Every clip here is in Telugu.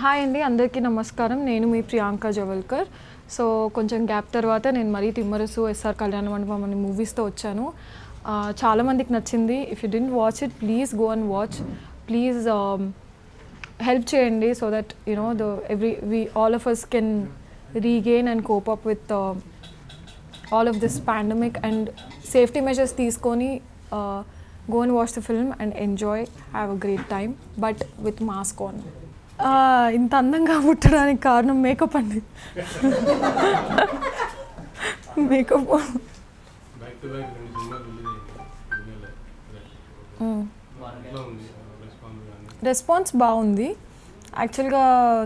హాయ్ అండి, అందరికీ నమస్కారం. నేను మీ ప్రియాంక జవల్కర్. సో కొంచెం గ్యాప్ తర్వాత నేను మరీ తిమ్మరసు ఎస్ఆర్ కళ్యాణ మండపం అనే మూవీస్తో వచ్చాను. చాలామందికి నచ్చింది. If you didn't watch it, please go and watch. Please help చేయండి so that you know all of us can regain and cope up with all of this pandemic and safety measures తీసుకొని go and watch the film and enjoy, have a great time, but with mask on. ఇంత అందంగా పుట్టడానికి కారణం మేకప్ అండి. మేకప్ రెస్పాన్స్ బాగుంది. యాక్చువల్గా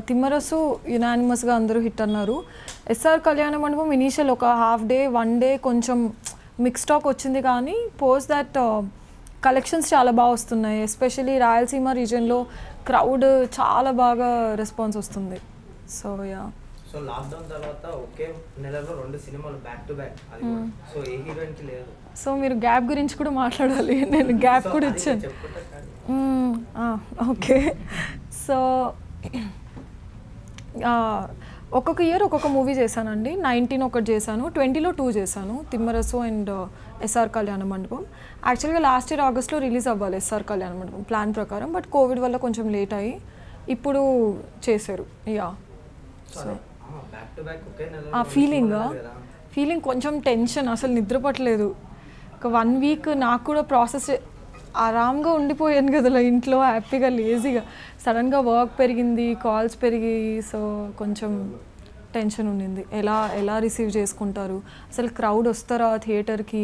తిమ్మరసు యునానిమస్గా అందరూ హిట్ అన్నారు. ఎస్ఆర్ కళ్యాణ మండపం ఇనీషియల్ ఒక హాఫ్ డే 1 డే కొంచెం మిక్స్ టాక్ వచ్చింది, కానీ పోస్ట్ దట్ కలెక్షన్స్ చాలా బాగా వస్తున్నాయి. ఎస్పెషలీ రాయలసీమ రీజియన్లో క్రౌడ్ చాలా బాగా రెస్పాన్స్ వస్తుంది. సో యా, సో లాక్డౌన్ తర్వాత ఒకే నెలలో 2 సినిమాలు బ్యాక్ టు బ్యాక్, సో ఏ హీరోయిన్కి లేదు. సో మీరు గ్యాప్ గురించి కూడా మాట్లాడాలి. నేను గ్యాప్ కూడా ఇచ్చాను. ఓకే, సో ఒక్కొక్క ఇయర్ ఒక్కొక్క మూవీ చేశానండి. 19 ఒకటి చేశాను, 20లో 2 చేశాను, తిమ్మరసు అండ్ ఎస్ఆర్ కళ్యాణ మండపం. యాక్చువల్గా లాస్ట్ ఇయర్ ఆగస్ట్లో రిలీజ్ అవ్వాలి ఎస్ఆర్ కళ్యాణ మండపం ప్లాన్ ప్రకారం, బట్ కోవిడ్ వల్ల కొంచెం లేట్ అయ్యి ఇప్పుడు చేశారు. యా, సో ఫీలింగ్ కొంచెం టెన్షన్, అసలు నిద్ర పట్టలేదు. ఒక 1 వీక్ నాకు కూడా ప్రాసెస్ ఆరామ్గా ఉండిపోయాను కదా ఇంట్లో, హ్యాపీగా లేజీగా. సడన్గా వర్క్ పెరిగింది, కాల్స్ పెరిగి, సో కొంచెం టెన్షన్ ఉండింది. ఎలా రిసీవ్ చేసుకుంటారు, అసలు క్రౌడ్ వస్తారా థియేటర్కి,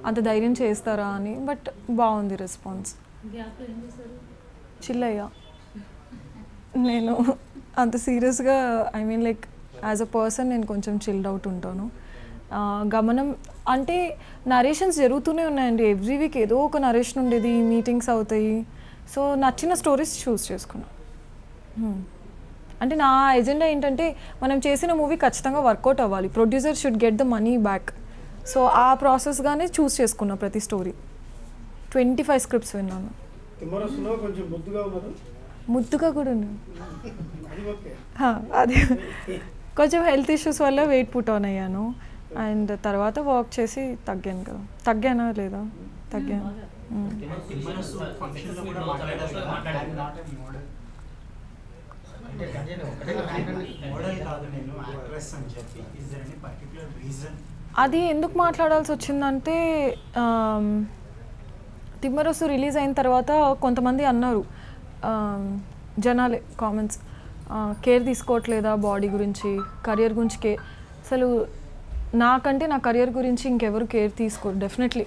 అంత ధైర్యం చేస్తారా అని. బట్ బాగుంది రెస్పాన్స్. చిల్లయ్యా, నేను అంత సీరియస్గా I mean like as a person నేను కొంచెం చిల్డ్ అవుట్ ఉంటాను. గమనం అంటే నరేషన్స్ జరుగుతూనే ఉన్నాయండి. ఎవ్రీ వీక్ ఏదో ఒక నరేషన్ ఉండేది, మీటింగ్స్ అవుతాయి. సో నచ్చిన స్టోరీస్ చూస్ చేసుకున్నాను. అంటే నా ఎజెండా ఏంటంటే మనం చేసిన మూవీ ఖచ్చితంగా వర్కౌట్ అవ్వాలి, producer should get the money back. So ఆ ప్రాసెస్గానే చూస్ చేసుకున్నా ప్రతి స్టోరీ. 25 స్క్రిప్ట్స్ విన్నాను. ముద్దుగా కూడా ఉన్నాను. అది కొంచెం హెల్త్ ఇష్యూస్ వల్ల వెయిట్ పుట్ ఆన్ అయ్యాను. అండ్ తర్వాత వర్క్ చేసి తగ్గాను కదా. తగ్గానా లేదా? తగ్గాను. అది ఎందుకు మాట్లాడాల్సి వచ్చిందంటే, తిమ్మరసు రిలీజ్ అయిన తర్వాత కొంతమంది అన్నారు జనాలే కామెంట్స్, కేర్ తీసుకోవట్లేదా బాడీ గురించి, కెరియర్ గురించి అసలు నాకంటే నా కెరియర్ గురించి ఇంకెవరు కేర్ తీసుకోరు. డెఫినెట్లీ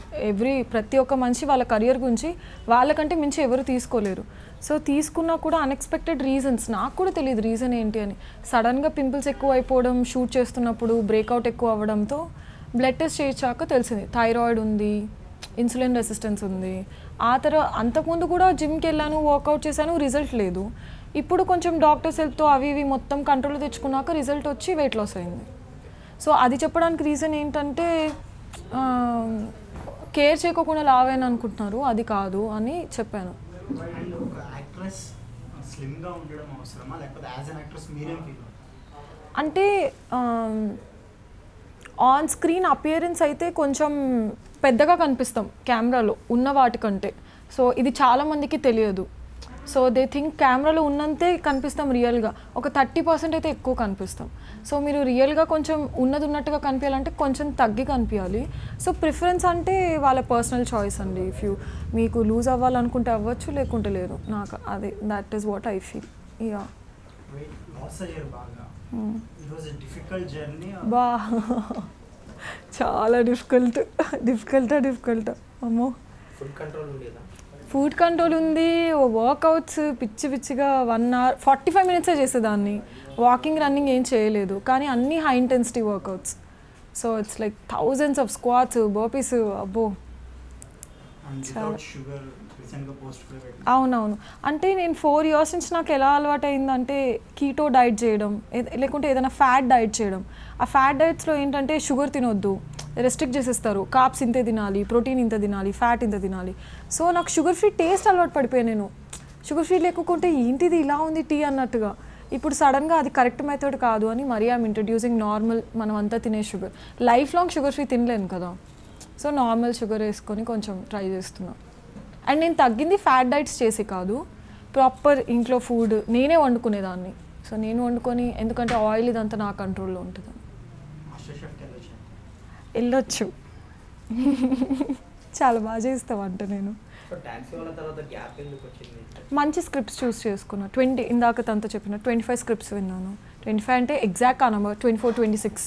ప్రతి ఒక్క మనిషి వాళ్ళ కెరియర్ గురించి వాళ్ళకంటే మించి ఎవరు తీసుకోలేరు. సో తీసుకున్నా కూడా అన్ఎక్స్పెక్టెడ్ రీజన్స్, నాకు కూడా తెలియదు రీజన్ ఏంటి అని. సడన్గా పింపుల్స్ ఎక్కువ అయిపోవడం, షూట్ చేస్తున్నప్పుడు బ్రేక్అవుట్ ఎక్కువ అవ్వడంతో బ్లడ్ టెస్ట్ చేయించాక తెలిసింది థైరాయిడ్ ఉంది, ఇన్సులిన్ రెసిస్టెన్స్ ఉంది. ఆ తర్వాత అంతకుముందు కూడా జిమ్కి వెళ్ళాను, వర్కౌట్ చేశాను, రిజల్ట్ లేదు. ఇప్పుడు కొంచెం డాక్టర్స్ హెల్ప్తో అవి ఇవి మొత్తం కంట్రోల్ తెచ్చుకున్నాక రిజల్ట్ వచ్చి వెయిట్ లాస్ అయింది. సో అది చెప్పడానికి రీజన్ ఏంటంటే, కేర్ చేయకోకుండా లావైన అనుకుంటున్నారు, అది కాదు అని చెప్పాను. అంటే ఆన్ స్క్రీన్ అపియరెన్స్ అయితే కొంచెం పెద్దగా కనిపిస్తాం కెమెరాలో ఉన్న వాటికంటే. సో ఇది చాలామందికి తెలియదు. సో దే థింక్ కెమెరాలో ఉన్నంతే కనిపిస్తాం, రియల్గా ఒక 30% అయితే ఎక్కువ కనిపిస్తాం. సో మీరు రియల్గా కొంచెం ఉన్నట్టుగా కనిపించాలంటే కొంచెం తగ్గి కనిపించాలి. సో ప్రిఫరెన్స్ అంటే వాళ్ళ పర్సనల్ చాయిస్ అండి. ఇఫ్ మీకు లూజ్ అవ్వాలనుకుంటే అవ్వచ్చు, లేకుంటే లేదు. నాకు అదే that is what I feel. Yeah, బా చాలా డిఫికల్ట్. అమ్మో, ఫుడ్ కంట్రోల్ ఉంది, వర్కౌట్స్ పిచ్చిగా 1 hour 45 minutes చేసేదాన్ని. వాకింగ్ రన్నింగ్ ఏం చేయలేదు, కానీ అన్నీ high intensity workouts. So it's like thousands of squats, burpees. అబ్బో, అవునవును. అంటే నేను 4 years నుంచి నాకు ఎలా అలవాటు అయిందంటే కీటో డైట్ చేయడం, లేకుంటే ఏదైనా ఫ్యాట్ డైట్ చేయడం. ఆ ఫ్యాట్ డైట్స్లో ఏంటంటే షుగర్ తినొద్దు, రెస్ట్రిక్ట్ చేసేస్తారు, కార్బ్స్ ఇంతే తినాలి, ప్రోటీన్ ఇంత తినాలి, ఫ్యాట్ ఇంత తినాలి. సో నాకు షుగర్ ఫ్రీ టేస్ట్ అలవాటు పడిపోయాను. నేను షుగర్ ఫ్రీ లేకుంటే ఏంటిది ఇలా ఉంది టీ అన్నట్టుగా. ఇప్పుడు సడన్గా అది కరెక్ట్ మెథడ్ కాదు అని మరీ ఐమ్ ఇంట్రడ్యూసింగ్ నార్మల్ మనం అంతా తినే sugar. Life long sugar free తినలేను కదా, సో నార్మల్ షుగర్ వేసుకొని కొంచెం ట్రై చేస్తున్నాను. అండ్ నేను తగ్గింది ఫ్యాట్ డైట్స్ చేసి కాదు, ప్రాపర్ ఇంట్లో ఫుడ్ నేనే వండుకునేదాన్ని. సో నేను వండుకొని, ఎందుకంటే ఆయిల్ ఇదంతా నా కంట్రోల్లో ఉంటుంది. వెళ్ళొచ్చు, చాలా బాగా చేస్తావు అంట. నేను మంచి స్క్రిప్ట్స్ చూస్ చేసుకున్నా. 20 ఇందాక తనతో చెప్పిన 25 స్క్రిప్ట్స్ విన్నాను. 25 అంటే ఎగ్జాక్ట్ ఆ నెంబర్ 24, 26.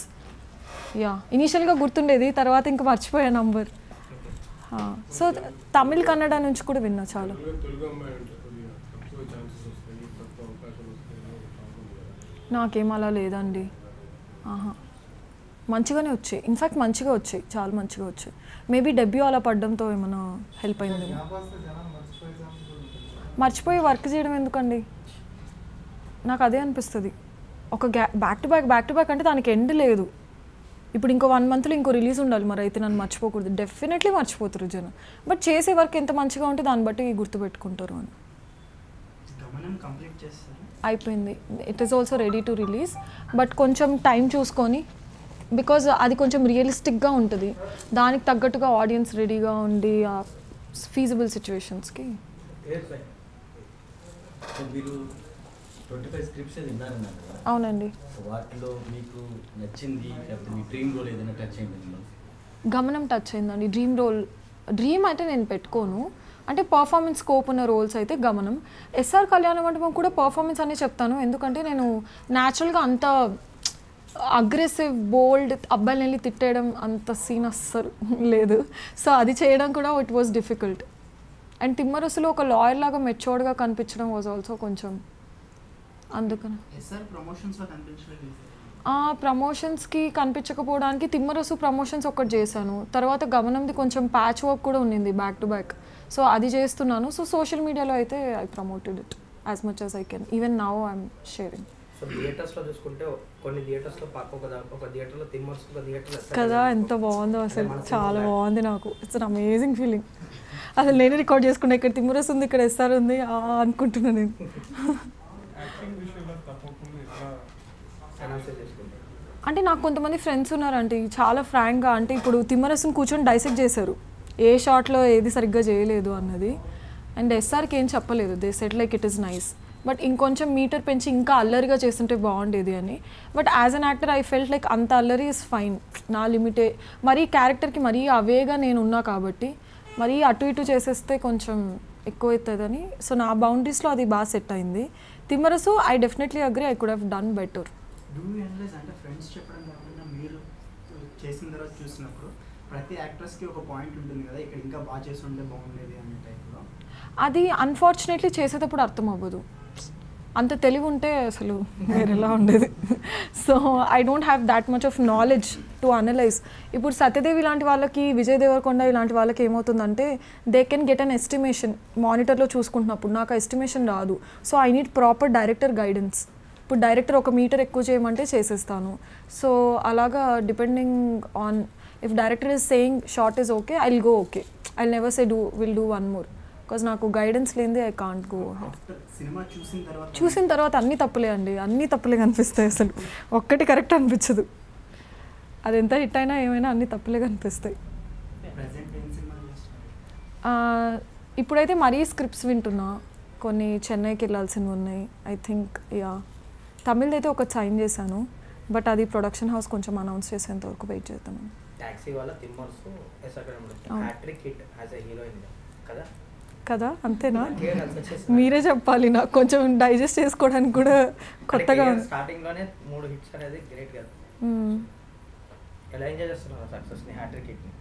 యా, ఇనీషియల్గా గుర్తుండేది, తర్వాత ఇంకా మర్చిపోయా నంబర్. సో తమిళ్ కన్నడ నుంచి కూడా విన్నా చాలా. నాకేం అలా లేదండి. మంచిగానే వచ్చాయి, ఇన్ఫ్యాక్ట్ మంచిగా వచ్చాయి, చాలా మంచిగా వచ్చాయి. మేబీ డెబ్యూ అలా పడడంతో ఏమైనా హెల్ప్ అయింది. మర్చిపోయి వర్క్ చేయడం ఎందుకండి, నాకు అదే అనిపిస్తుంది. ఒక బ్యాక్ టు బ్యాక్ అంటే దానికి ఎండ్ లేదు. ఇప్పుడు ఇంకో 1 monthలో ఇంకో రిలీజ్ ఉండాలి, మరి అయితే నన్ను మర్చిపోకూడదు. డెఫినెట్లీ మర్చిపోతారు జనం, బట్ చేసే వర్క్ ఎంత మంచిగా ఉంటే దాన్ని బట్టి గుర్తుపెట్టుకుంటారు అని. అయిపోయింది, it is also ready to release, but కొంచెం టైం చూసుకొని, బికాజ్ అది కొంచెం రియలిస్టిక్గా ఉంటుంది, దానికి తగ్గట్టుగా ఆడియన్స్ రెడీగా ఉండి ఫీజిబుల్ సిచ్యువేషన్స్కి. అవునండి. గమనం టచ్ అయిందండి. డ్రీమ్ అయితే నేను పెట్టుకోను, అంటే పర్ఫార్మెన్స్ స్కోప్ ఉన్న రోల్స్ అయితే గమనం. ఎస్ఆర్ కళ్యాణ మండపం కూడా పర్ఫార్మెన్స్ అనే చెప్తాను, ఎందుకంటే నేను న్యాచురల్గా అంత అగ్రెసివ్ బోల్డ్ అబ్బాయిని వెళ్ళి తిట్టేయడం అంత సీన్ అస్సలు లేదు. సో అది చేయడం కూడా ఇట్ వాజ్ డిఫికల్ట్. అండ్ తిమ్మరసులో ఒక లాయర్ లాగా మెచ్యూర్డ్గా కనిపించడం వాజ్ ఆల్సో కొంచెం, అందుకని ప్రమోషన్స్కి కనిపించకపోవడానికి తిమ్మరసు ప్రమోషన్స్ ఒకటి చేశాను. తర్వాత గమనంది కొంచెం ప్యాచ్ వర్క్ కూడా ఉండింది బ్యాక్ టు బ్యాక్, సో అది చేస్తున్నాను. సో సోషల్ మీడియాలో అయితే I promoted it as much as I can. Even now I'm sharing. So థియేటర్స్లో చూసుకుంటే కొన్ని థియేటర్స్లో ఒక థియేటర్లో తిమ్మర్స్, ఒక థియేటర్లో కదా, ఎంత బాగుందో అసలు, చాలా బాగుంది. నాకు ఇట్స్ అన్ అమేజింగ్ ఫీలింగ్. అసలు నేనే రికార్డ్ చేసుకున్నా, ఇక్కడ తిమ్మరస్ ఉంది, ఇక్కడ ఎస్ఆర్ ఉంది అనుకుంటున్నాను నేను. అంటే నాకు కొంతమంది ఫ్రెండ్స్ ఉన్నారంటే చాలా ఫ్రాంక్గా, అంటే ఇప్పుడు తిమ్మరస్ని కూర్చొని డైసెక్ట్ చేశారు, ఏ షాట్లో ఏది సరిగ్గా చేయలేదు అన్నది. అండ్ ఎస్ఆర్కి ఏం చెప్పలేదు, they said like it is nice, but ఇంకొంచెం మీటర్ పెంచి ఇంకా అల్లరిగా చేస్తుంటే బాగుండేది అని. But as an actor I felt like అంత అల్లరి ఇస్ ఫైన్, నా లిమిటే. మరీ క్యారెక్టర్కి మరీ అవేగా నేను ఉన్నా కాబట్టి మరీ అటు ఇటు చేసేస్తే కొంచెం ఎక్కువ అవుతుందని, సో నా బౌండరీస్లో అది బాగా సెట్ అయింది. Timmarusu I definitely agree, I could have done better. చేసిన తర్వాత చూసినప్పుడు ప్రతి యాక్ట్రెస్కి ఒక పాయింట్ ఉంటుంది కదా, ఇక్కడ ఇంకా బాగా చేసి ఉంటే బాగుండేది అనే టైప్లో. అది అన్ఫార్చునేట్లీ చేసేటప్పుడు అర్థం అవ్వదు, అంత తెలివి ఉంటే అసలు వేరేలా ఉండేది. So I don't have that much of knowledge to analyse. ఇప్పుడు సత్యదేవి లాంటి వాళ్ళకి, విజయ్ దేవరకొండ ఇలాంటి వాళ్ళకి ఏమవుతుందంటే they can get an estimation మానిటర్లో చూసుకుంటున్నప్పుడు, నాకు ఎస్టిమేషన్ రాదు. So I need proper director guidance. ఇప్పుడు డైరెక్టర్ 1 మీటర్ ఎక్కువ చేయమంటే చేసేస్తాను. సో అలాగా depending on if director is saying shot is okay, I will go okay, I never say will do 1 more, because నాకు గైడెన్స్ లేనిదే ఐ కాంట్ గో. చూసిన తర్వాత అన్నీ తప్పులే అండి, అన్నీ తప్పులే కనిపిస్తాయి, అసలు ఒక్కటి కరెక్ట్ అనిపించదు. అది ఎంత హిట్ అయినా ఏమైనా అన్నీ తప్పులే కనిపిస్తాయి. ఇప్పుడైతే మరీ స్క్రిప్ట్స్ వింటున్నా, కొన్ని చెన్నైకి వెళ్ళాల్సినవి ఉన్నాయి. ఐ థింక్ యా తమిళ్ అయితే ఒక సైన్ చేశాను, బట్ అది ప్రొడక్షన్ హౌస్ కొంచెం అనౌన్స్ చేసేంత వరకు వెయిట్ చేద్దామని. కదా, అంతేనా? మీరే చెప్పాలి, నాకు కొంచెం డైజెస్ట్ చేసుకోవడానికి కూడా కొత్తగా. స్టార్టింగ్లోనే 3 హిట్స్ అనేది గ్రేట్ కదా. ఎలా ఎంజాయ్ చేస్తున్నారు సక్సెస్ని, హ్యాట్రిక్ హిట్ని?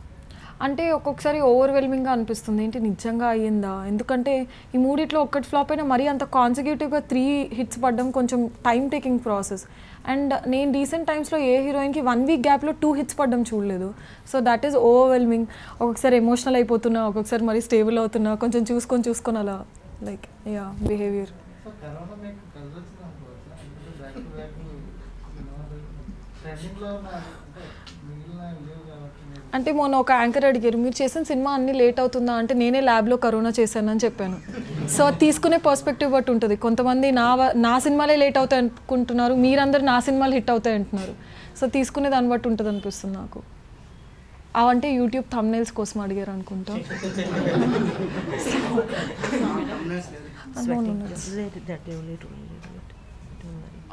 అంటే ఒక్కొక్కసారి ఓవర్వెల్మింగ్గా అనిపిస్తుంది, ఏంటి నిజంగా అయ్యిందా, ఎందుకంటే ఈ 3 ఒక్కటి ఫ్లాప్ అయినా మరీ అంత కాన్సిక్యూటివ్గా 3 hits పడడం కొంచెం టైం టేకింగ్ ప్రాసెస్. అండ్ నేను రీసెంట్ టైమ్స్లో ఏ హీరోయిన్కి 1 week గ్యాప్లో 2 hits పడడం చూడలేదు. So that is overwhelming. ఒక్కొక్కసారి ఎమోషనల్ అయిపోతున్నా, ఒక్కొక్కసారి మరీ స్టేబుల్ అవుతున్నా, కొంచెం చూసుకొని అలా లైక్ యా బిహేవియర్. అంటే మొన్న ఒక యాంకర్ అడిగారు, మీరు చేసిన సినిమా అన్నీ లేట్ అవుతుందా అంటే, నేనే ల్యాబ్లో కరోనా చేశానని చెప్పాను. సో తీసుకునే పర్స్పెక్టివ్ బట్టి ఉంటుంది. కొంతమంది నా సినిమాలే లేట్ అవుతాయి అనుకుంటున్నారు, మీరందరూ నా సినిమాలు హిట్ అవుతాయి అంటున్నారు. సో తీసుకునే దాన్ని బట్టి ఉంటుంది అనిపిస్తుంది నాకు. అవంటే యూట్యూబ్ థంబ్నెయిల్స్ కోసం అడిగారు అనుకుంటా.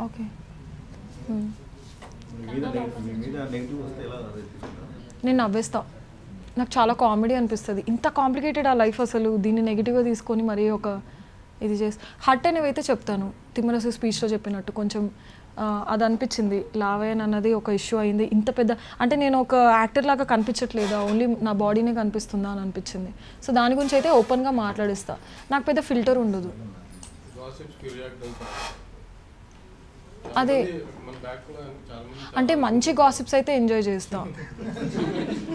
ఓకే, నేను నవ్వేస్తా. నాకు చాలా కామెడీ అనిపిస్తుంది. ఇంత కాంప్లికేటెడ్ ఆ లైఫ్, అసలు దీన్ని నెగిటివ్గా తీసుకొని మరీ ఒక ఇది చేసి హర్ట్ అనేవి అయితే చెప్తాను. తిమ్మరసు స్పీచ్లో చెప్పినట్టు కొంచెం అది అనిపించింది. లావయ్యన్ అన్నది ఒక ఇష్యూ అయింది. ఇంత పెద్ద అంటే నేను ఒక యాక్టర్ లాగా కనిపించట్లేదా, ఓన్లీ నా బాడీనే కనిపిస్తుందా అని అనిపించింది. సో దాని గురించి అయితే ఓపెన్గా మాట్లాడిస్తా. నాకు పెద్ద ఫిల్టర్ ఉండదు. అదే అంటే మంచి గాసిప్స్ అయితే ఎంజాయ్ చేస్తా.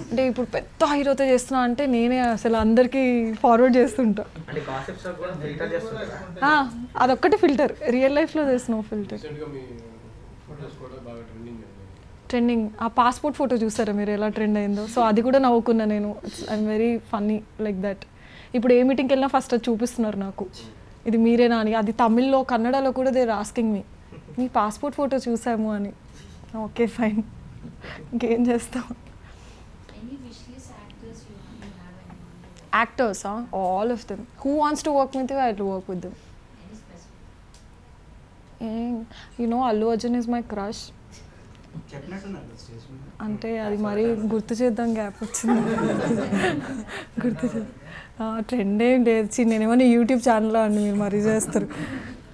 అంటే ఇప్పుడు పెద్ద హీరోతో చేస్తున్నా అంటే నేనే అసలు అందరికీ ఫార్వర్డ్ చేస్తుంటా. అదొక్కటి ఫిల్టర్, రియల్ లైఫ్లో చేసిన ఫిల్టర్. ట్రెండింగ్ ఆ పాస్పోర్ట్ ఫోటో చూసారా మీరు ఎలా ట్రెండ్ అయిందో? సో అది కూడా నవ్వుకున్నా నేను. I'm very funny like that. ఇప్పుడు ఏ మీటింగ్కి వెళ్ళినా ఫస్ట్ అది చూపిస్తున్నారు నాకు, ఇది మీరేనా అని. అది తమిళ్లో కన్నడలో కూడా they asking me passport photo చూసాము అని. ఓకే ఫైన్, ఇంకేం చేస్తాం. Actors all of them. Who wants to work with you, I will work with them. You know Allu Arjun is my crush. అంటే అది మరీ గుర్తు చేద్దాం, గ్యాప్ వచ్చింది. గుర్తు చేద్దాం. ట్రెండ్ ఏం లేదు. నేనేమన్నా యూట్యూబ్ ఛానల్లో అండి మీరు మరీ చేస్తారు.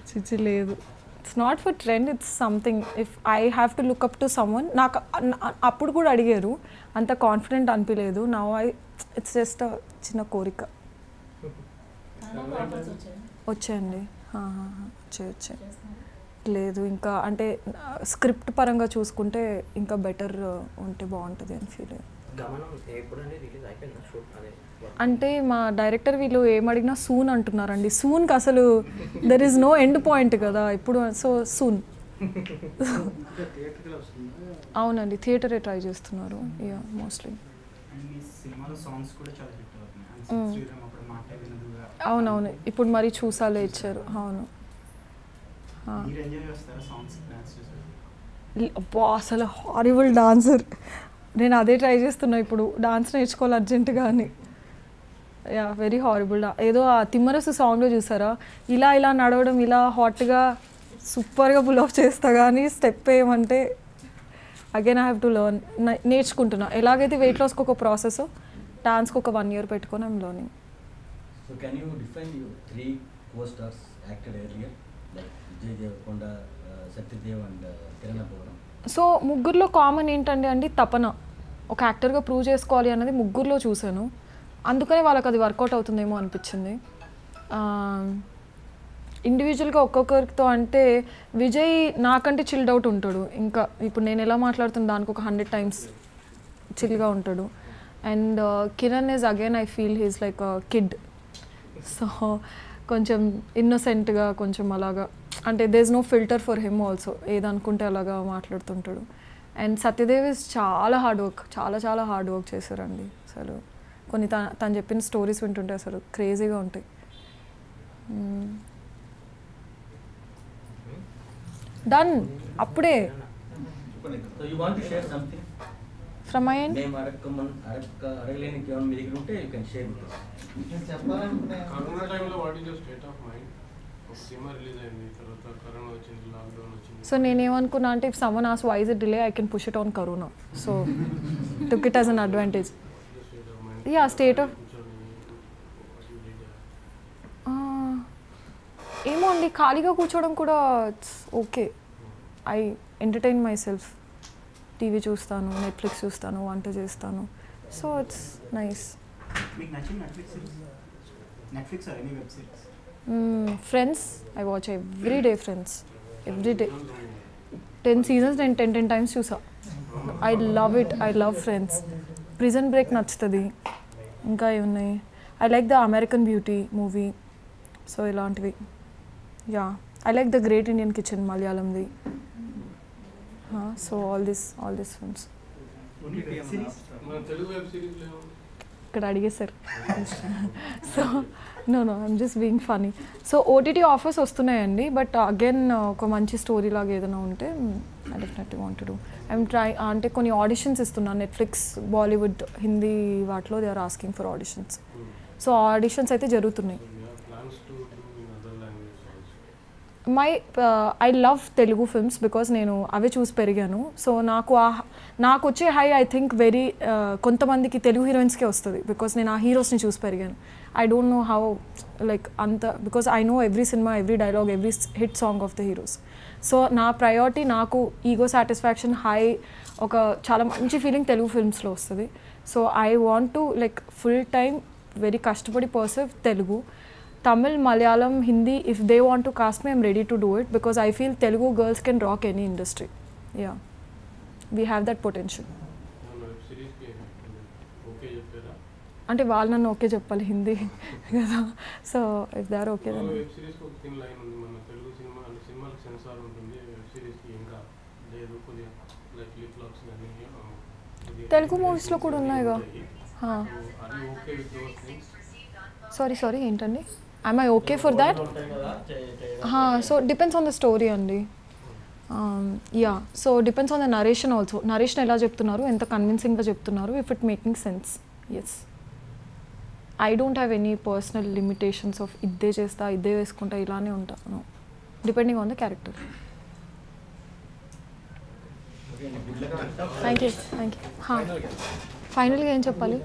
చిచ్చి లేదు. It's not for trend, it's something. If I have to look up to someone. నాకు అప్పుడు కూడా అడిగారు, అంత కాన్ఫిడెంట్ అనిపించలేదు. నౌ ఇట్స్ జస్ట్ చిన్న కోరిక. వచ్చాయండి, వచ్చాయి. లేదు ఇంకా అంటే స్క్రిప్ట్ పరంగా చూసుకుంటే ఇంకా బెటర్ ఉంటే బాగుంటుంది అని ఫీల్ అయ్యాను. అంటే మా డైరెక్టర్ వీళ్ళు ఏమడిగినా సూన్ అంటున్నారండి. సూన్కి అసలు there is no end point కదా ఇప్పుడు. So soon. అవునండి, థియేటరే ట్రై చేస్తున్నారు మోస్ట్లీ. అవునవును, ఇప్పుడు మరి చూసాలే ఇచ్చారు. అవును. అబ్బా అసలు హారిబుల్ డాన్సర్. నేను అదే ట్రై చేస్తున్నా ఇప్పుడు, డాన్స్ నేర్చుకోవాలి అర్జెంటుగా అని. Yeah very horrible. ఏదో ఆ తిమ్మరసు సాంగ్లో చూసారా, ఇలా ఇలా నడవడం, ఇలా హాట్గా సూపర్గా పుల్ ఆఫ్ చేస్తా, కానీ స్టెప్ వేయమంటే again I have to learn. నేర్చుకుంటున్నా. ఎలాగైతే వెయిట్ లాస్కి ఒక ప్రాసెస్, డాన్స్కి ఒక 1 year పెట్టుకొని I'm learning. So can you define your 3 co-stars acted earlier, like Vijay Deverakonda, Satyadev and Kirana Bhuvanam? So ముగ్గురులో కామన్ ఏంటంటే అండి, తపన. ఒక యాక్టర్గా ప్రూవ్ చేసుకోవాలి అన్నది ముగ్గురులో చూశాను. అందుకనే వాళ్ళకి అది వర్కౌట్ అవుతుందేమో అనిపించింది. ఇండివిజువల్గా ఒక్కొక్కరితో అంటే విజయ్ నాకంటే చిల్డ్ అవుట్ ఉంటాడు. ఇంకా ఇప్పుడు నేను ఎలా మాట్లాడుతున్నా దానికి ఒక 100 times చిల్గా ఉంటాడు. And Kiran is again I feel he's like a kid. So కొంచెం ఇన్నోసెంట్గా, కొంచెం అలాగా, అంటే there is no filter for him also. ఏదనుకుంటే అలాగా మాట్లాడుతుంటాడు. అండ్ సత్యదేవ్ ఇస్ చాలా హార్డ్ వర్క్, చాలా హార్డ్ వర్క్ చేశారండి. అసలు కొన్ని తను చెప్పిన స్టోరీస్ వింటుంటే అసలు క్రేజీగా ఉంటాయి. డన్ అప్పుడే. So you want to share something from my end? Name అడగలేని కేవలం మీ దగ్గర ఉంటే you can share with us. Corona టైంలో what is your state of mind? ఒక సినిమా రిలీజ్ అయింది, తర్వాత కరోనా వచ్చింది, లాక్డౌన్ వచ్చింది. సో నేనేమనుకున్నా అంటే ఇఫ్ సమ్మన్ ఆస్ why is it delay, I can push it on corona. So took it as an advantage. Yeah state of ఏమో అండి, ఖాళీగా కూర్చోవడం కూడా it's okay. I entertain myself. TV చూస్తాను, నెట్ఫ్లిక్స్ చూస్తాను, వంట చేస్తాను. So it's nice. Friends I watch every day. Friends every day 10 seasons నేను 10 times చూసా. I love it. I love Friends. Prison Break నచ్చుతుంది. ఇంకా ఏమున్నాయి, I like the American Beauty movie. So ఇలాంటివి. Yeah I like the Great Indian Kitchen మలయాళంది. So all this films. మన తెలుగు వెబ్ సిరీస్ ఇక్కడ అడిగేశారు. So no I'm just being funny. So OTT offers వస్తున్నాయండి, బట్ అగైన్ ఒక మంచి స్టోరీ లాగా ఏదైనా ఉంటే I definitely want to do. I'm try అంటే కొన్ని ఆడిషన్స్ ఇస్తున్నాను నెట్ఫ్లిక్స్, బాలీవుడ్, హిందీ వాటిలో they are asking for auditions. So auditions అయితే జరుగుతున్నాయి. I love Telugu films because నేను అవే చూసి పెరిగాను. సో నాకు వచ్చే హై ఐ థింక్ వెరీ కొంతమందికి తెలుగు హీరోయిన్స్కే వస్తుంది బికాజ్ నేను ఆ హీరోస్ని చూసి పెరిగాను. I don't know how like అంత because I know every cinema, every dialogue, every hit song of the heroes. So నా ప్రయారిటీ నాకు ఈగో సాటిస్ఫాక్షన్ హై, ఒక చాలా మంచి ఫీలింగ్ తెలుగు ఫిల్మ్స్లో వస్తుంది. So I want to like full time very కష్టపడి perceive Telugu. Tamil, Malayalam, Hindi, if they want to cast me, I'm ready to do it because I feel Telugu girls can rock any industry. Yeah. We have that potential. అంటే వాళ్ళు నన్ను ఓకే చెప్పాలి హిందీ కదా. So if they are okay then Telugu మూవీస్లో కూడా ఉన్నాయిగా. సారీ ఏంటండి? Am I okay for that? So depends on the story అండి. Yeah, so depends on the narration also. Narration ఎలా చెప్తున్నారు, ఎంత కన్విన్సింగ్గా చెప్తున్నారు, if it making sense. Yes. I don't have any personal limitations of ఇద్దే చేస్తా, ఇద్దే వేసుకుంటా, ఇలానే ఉంటా. No. Depending on the character. Thank you. ఫైనల్గా ఏం చెప్పాలి?